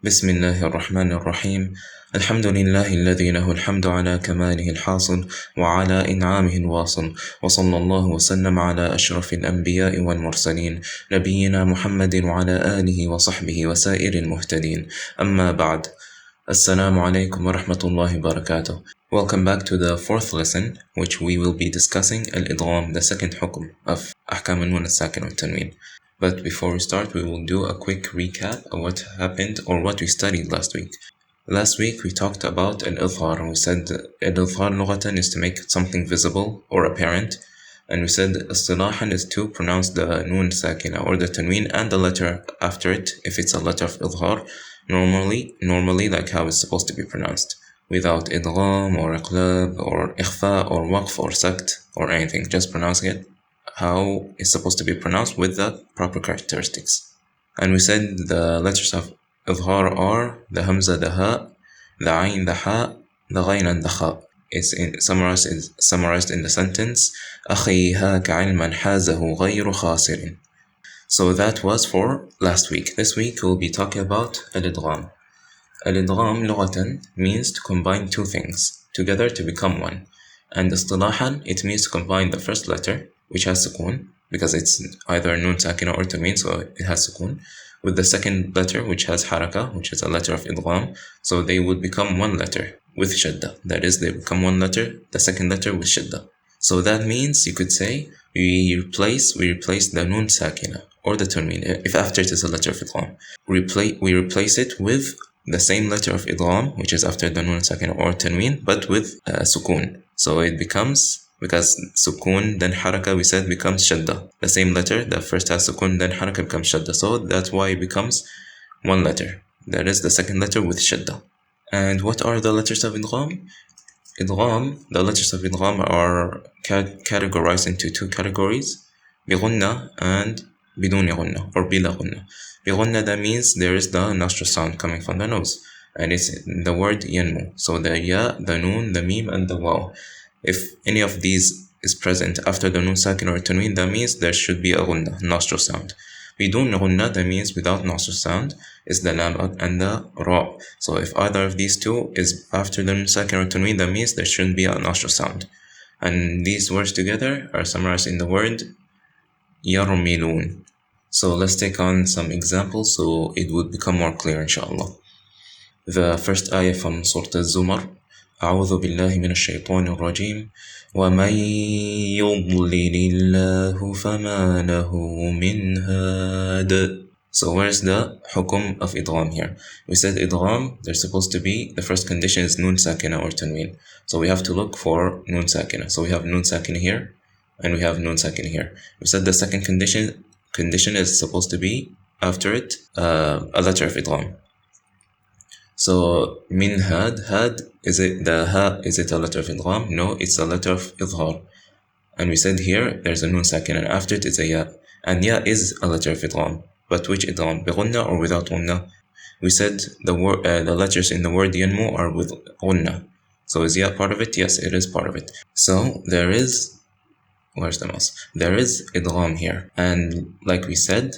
بسم الله الرحمن الرحيم. الحمد لله الذي له الحمد على كماله الحاصل وعلى إنعامه الواصل، وصلى الله وسلم على أشرف الأنبياء والمرسلين نبينا محمد وعلى آله وصحبه وسائر المهتدين. أما بعد. Assalamu alaikum wa rahmatullahi wa barakatuh. Welcome back to the fourth lesson, which we will be discussing الإدغام, the second حكم of أحكام Noon As-Sakeenah and Tanween. But before we start, we will do a quick recap of what happened or what we studied last week. Last week we talked about al-idhar, and we said al-idhar lughatan is to make something visible or apparent, and we said istilahan is to pronounce the Noon As-Sakeenah or the Tanween and the letter after it if it's a letter of idhar, normally like how it's supposed to be pronounced, without idgham or iqlab or ikhfa or waqf or sakt or anything, just pronouncing it how it's supposed to be pronounced with the proper characteristics. And we said the letters of idhar are the hamza, the ha, the ayn, the ha, the ghayn and the kha. It's summarized in the sentence أخي هاك علما حازه غير خاسر. So that was for last week. This week we'll be talking about al-idgham. Al-idgham lughatan means to combine two things together to become one. And istilahan, it means to combine the first letter, which has sukun, because it's either Noon Sakeenah or Tanween, so it has sukun, with the second letter, which has haraka, which is a letter of idgham, so they would become one letter with shadda. That is, they become one letter, the second letter with shadda. So that means you could say we replace the Noon Sakeenah or the Tanween, if after it is a letter of idgham. We replace it with the same letter of idgham, which is after the Noon As-Sakeenah or Tanween, but with sukun. So it becomes, because sukun then haraka we said becomes shadda. The same letter, the first has sukun, then haraka becomes shadda. So that's why it becomes one letter. That is the second letter with shadda. And what are the letters of idgham? The letters of idgham are categorized into two categories, bighunna and biduni ghunna, or bila ghunna. Bighunna, that means there is the nostril sound coming from the nose, and it's the word yanmu. So the ya, the noon, the mim, and the waw. If any of these is present after the Noon Sakeenah or Tanween, that means there should be a ghunna, nostril sound. Bidun ghunna, that means without nostril sound, is the lam and the ra. So if either of these two is after the Noon Sakeenah or Tanween, that means there shouldn't be a nostril sound. And these words together are summarized in the word yarmilun. So let's take on some examples so it would become more clear, inshallah. The first ayah from Surah Al-Zumar, أعوذ بالله من الشيطان الرجيم ومن يضلل الله فما له من هاد. So where's the hukum of idgham here? We said idgham, there's supposed to be, the first condition is Noon Sakeenah or Tanween. So we have to look for Noon Sakeenah. So we have Noon Sakeenah here, and we have Noon Sakeenah here. We said the second condition is supposed to be after it a letter of idgham. So min had, is it the ha, is it a letter of idgham? No, it's a letter of idhar. And we said here there's a Noon Sakeenah, and after it is a ya, and ya is a letter of idgham. But which idgham, bighunna or without ghunna? We said the letters in the word yanmu are with ghunna. So is ya part of it? Yes, it is part of it. So there is, where's the mouse? There is idgham here, and like we said,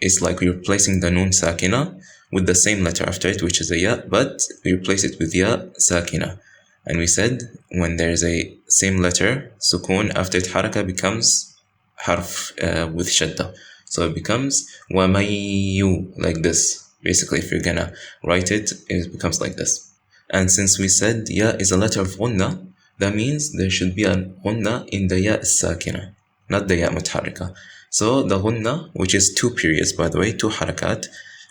it's like we're replacing the Noon Sakeenah with the same letter after it, which is a ya, but we replace it with ya sakina. And we said when there's a same letter, sukun, after it haraka becomes harf with shadda. So it becomes wamayu, like this. Basically, if you're gonna write it, it becomes like this. And since we said ya is a letter of ghunna, that means there should be a ghunna in the ya sakina, not the ya mutaharika. So the ghunna, which is two periods, by the way, two harakat.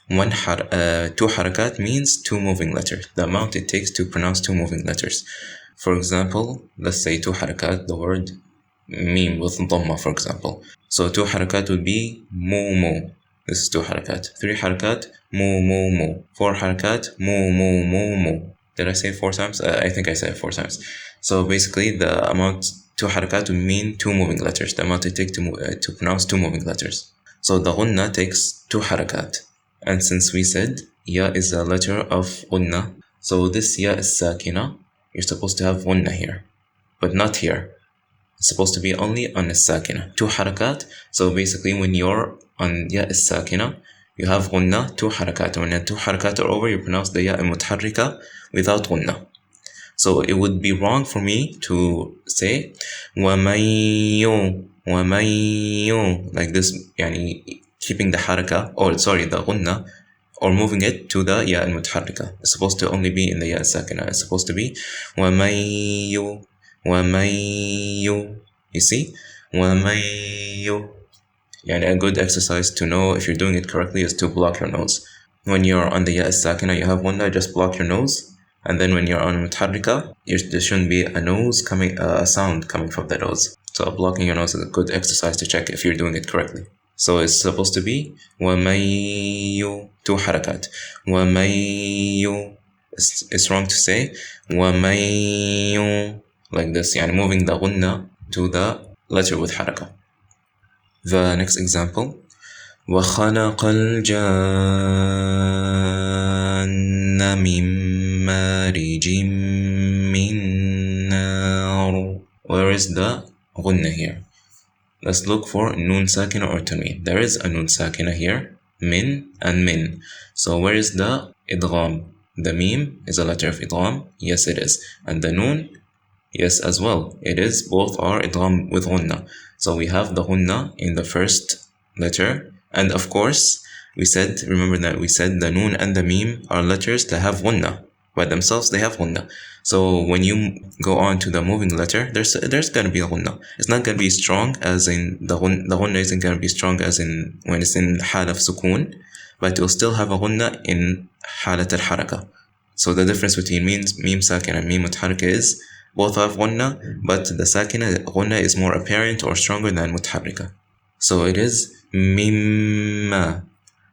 Two harakat means two moving letters, the amount it takes to pronounce two moving letters. For example, let's say two harakat, the word mim with dhamma, for example. So two harakat would be mu mu. This is two harakat. Three harakat, mu mu mu. Four harakat, mu mu mu mu. Did I say it 4 times? I think I said it 4 times. So basically, the amount, two harakat would mean two moving letters, the amount it takes to pronounce two moving letters. So the ghunna takes two harakat. And since we said ya is a letter of ghunna, so this ya is sakina, you're supposed to have ghunna here, but not here. It's supposed to be only on a sakina, two harakat. So basically when you're on ya is sakina, you have غنة, 2 حركات. When the 2 حركات are over, you pronounce the ياء المتحركة without غنة. So it would be wrong for me to say وَمَن like this, يعني keeping the حركة, or sorry, the غنة, or moving it to the ياء المتحركة. It's supposed to only be in the ياء الساكنة. It's supposed to be وَمَن you see, وَمَن. يعني a good exercise to know if you're doing it correctly is to block your nose. When you're on the ياء الساكنة, you have غنة, just block your nose. And then when you're on متحركة, there shouldn't be a sound coming from the nose. So blocking your nose is a good exercise to check if you're doing it correctly. So it's supposed to be وَمَن 2 حركات. وَمَن. It's wrong to say وَمَن like this, يعني moving the غنة to the letter with حركة. The next example, وَخَلَقَ الْجَانَّ مِن مَارِجٍ مِّن نَارٍ. Where is the غنة here? Let's look for Noon As-Sakeenah or Tanween. There is a Noon As-Sakeenah here, min and min. So where is the Idgham? The mim is a letter of Idgham. Yes, it is. And the Noon, yes, as well. It is. Both are Idgham with غنة. So we have the غنة in the first letter. And of course, remember that we said the Noon and the mim are letters that have غنة. By themselves, they have غنة. So when you go on to the moving letter, there's going to be a غنة. It's not going to be strong as in the غنة isn't going to be strong as in when it's in حالة of سكون, but it will still have a غنة in حالة الحركة. So the difference between mim sakin and mim متحركة is both have غنة, but the sakina غنة is more apparent or stronger than متحركة. So it is مما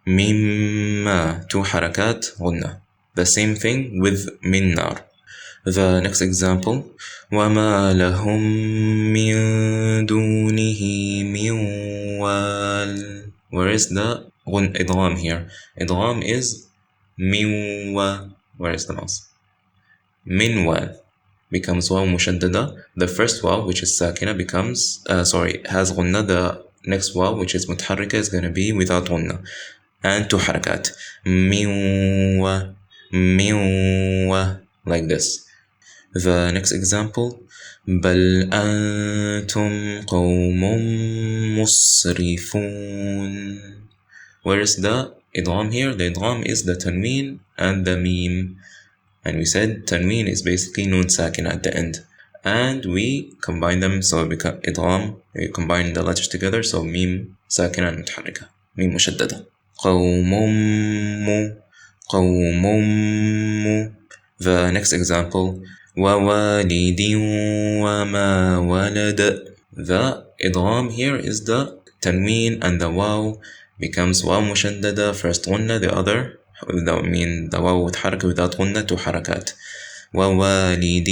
2 حركات غنة. The same thing with من نار. The next example, وَمَا لَهُم مِّن دُونِهِ مِن وَالٍ. Where is the Idgham here? Idgham is min wa. Where is the mouse? Min wa becomes waw mushaddada. The first waw, which is sakina, has غنة. The next waw, which is mutharrika, is going to be without غنة. And 2 harakat. Min wa, like this. The next example, بَلْ أَنْتُمْ قَوْمٌ مُصْرِفُونَ. Where is the Idgham here? The Idgham is the Tanween and the Mim. And we said Tanween is basically Noon As-Sakeenah at the end. And we combine them, so it becomes Idgham. We combine the letters together, so Mim Sakina and Mutharrika. Mim Mushaddada. قَوْمٌ. The next example, وَوَالِدٍ وَمَا وَلَدَ. The Idgham here is the Tanween and the Waw becomes Waw Mushaddada, first غنة, the other, the Waw with حركة without غنة, 2 حركات. وَوَالِدٍ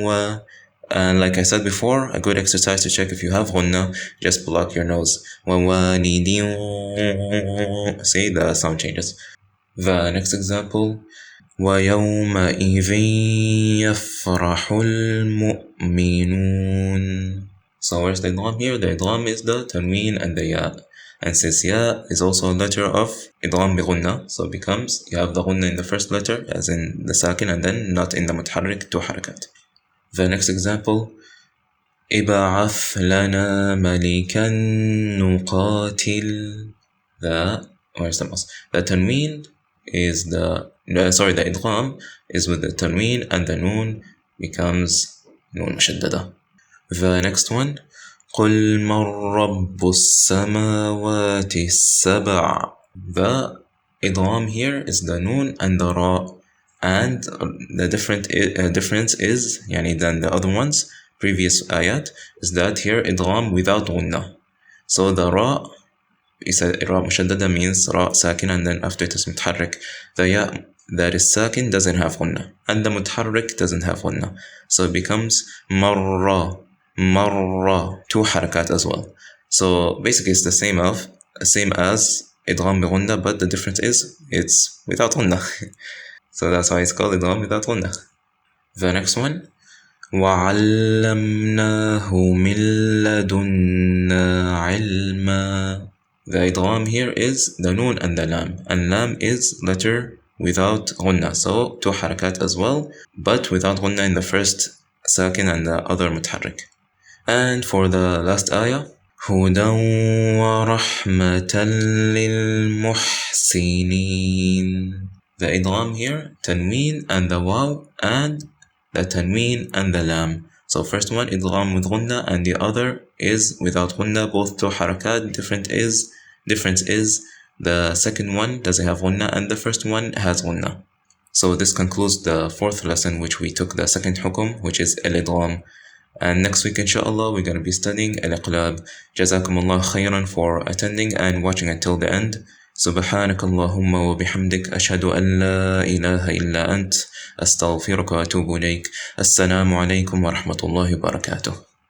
و. And like I said before, a good exercise to check if you have غنة, just block your nose. وَوَالِدٍ. See, the sound changes. The next example, وَيَوْمَئِذٍ يَفْرَحُ الْمُؤْمِنُونَ. So where's the Idgham here? The Idgham is the Tanween and the Ya. And since Ya is also a letter of Idgham بغنة, so it becomes, you have the غنة in the first letter, as in the sakin, and then not in the mutharrik, 2 harakat. The next example, ابعث لنا ملكا نقاتل. Where's the mouse? The Tanween is the Idgham is with the Tanween, and the Noon becomes Noon Mushaddada. The next one, قُلْ مَنْ رَبُّ السَّمَاوَاتِ السَّبْعِ. The Idgham here is the Noon and the Ra, and the difference is, than the other ones, previous ayat, is that here Idgham without غنة. So the Ra is a Ra Mushaddada, means Ra Sakin, and then after it is Mutharrik. The Ya that is Sakin doesn't have غنة, and the Mutharrik doesn't have غنة. So it becomes Marra, 2 harakat as well. So basically it's the same as Idgham بغنة, but the difference is it's without غنة. So that's why it's called Idgham without غنة. The next one, وعلمناه من لدنا علما. The idgham here is the noon and the lam, and lam is letter without غنة, so 2 harakat as well, but without غنة in the first sakin and the other متحرك. And for the last ayah, هدى ورحمة للمحسنين. The idgham here, tanween and the waw, and the tanween and the lam. So first one idgham with غنة, and the other is without غنة, both 2 harakat. Difference is the second one doesn't have غنة and the first one has غنة. So this concludes the 4th lesson, which we took the second hukum, which is الإدغام. And next week, inshallah, we're going to be studying الإقلاب. جزاكم الله خيرا for attending and watching until the end. سبحانك اللهم وبحمدك أشهد أن لا إله إلا أنت أستغفرك وأتوب إليك. السلام عليكم ورحمة الله وبركاته.